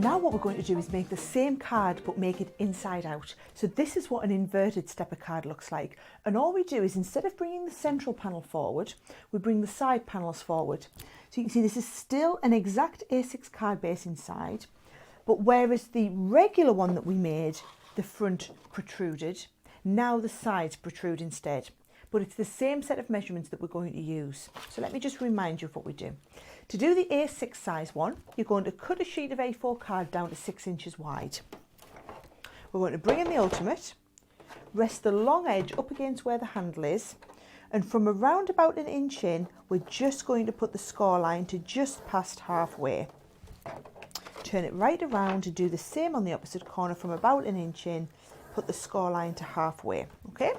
Now what we're going to do is make the same card but make it inside out. So this is what an inverted stepper card looks like. And all we do is, instead of bringing the central panel forward, we bring the side panels forward. So you can see this is still an exact A6 card base inside, but whereas the regular one that we made, the front protruded, now the sides protrude instead. But it's the same set of measurements that we're going to use. So let me just remind you of what we do. To do the A6 size one, you're going to cut a sheet of A4 card down to 6 inches wide. We're going to bring in the ultimate, rest the long edge up against where the handle is, and from around about an inch in, we're just going to put the score line to just past halfway. Turn it right around to do the same on the opposite corner from about an inch in, put the score line to halfway, okay?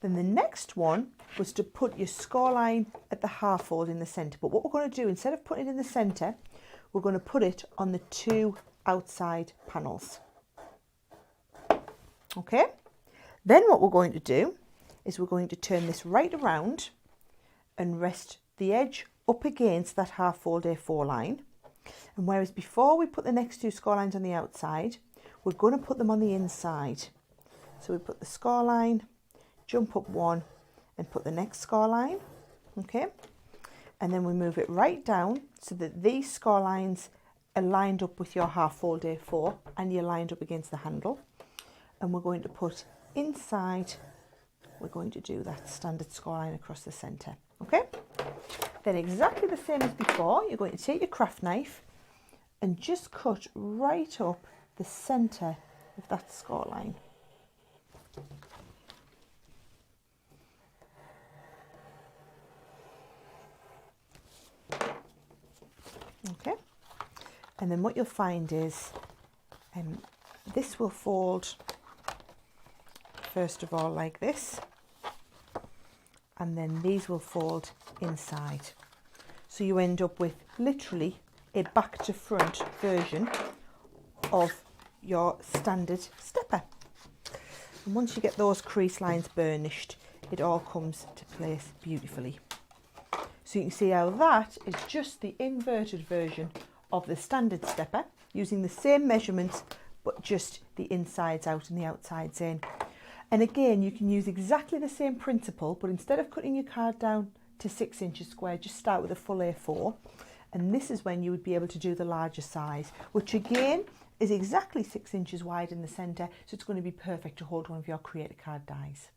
Then the next one was to put your score line at the half fold in the centre. But what we're going to do, instead of putting it in the centre, we're going to put it on the 2 outside panels. Okay? Then what we're going to do is we're going to turn this right around and rest the edge up against that half fold A4 line. And whereas before we put the next 2 score lines on the outside, we're going to put them on the inside. So we put the score line, jump up 1 and put the next score line, okay? And then we move it right down so that these score lines are lined up with your half fold A4 and you're lined up against the handle. And we're going to put inside, we're going to do that standard score line across the centre, okay? Then exactly the same as before, you're going to take your craft knife and just cut right up the centre of that score line. Okay, and then what you'll find is this will fold first of all like this, and then these will fold inside. So you end up with literally a back to front version of your standard stepper. And once you get those crease lines burnished, it all comes to place beautifully. So you can see how that is just the inverted version of the standard stepper, using the same measurements, but just the insides out and the outsides in. And again, you can use exactly the same principle, but instead of cutting your card down to 6 inches square, just start with a full A4. And this is when you would be able to do the larger size, which again is exactly 6 inches wide in the centre, so it's going to be perfect to hold one of your Create a Card dies.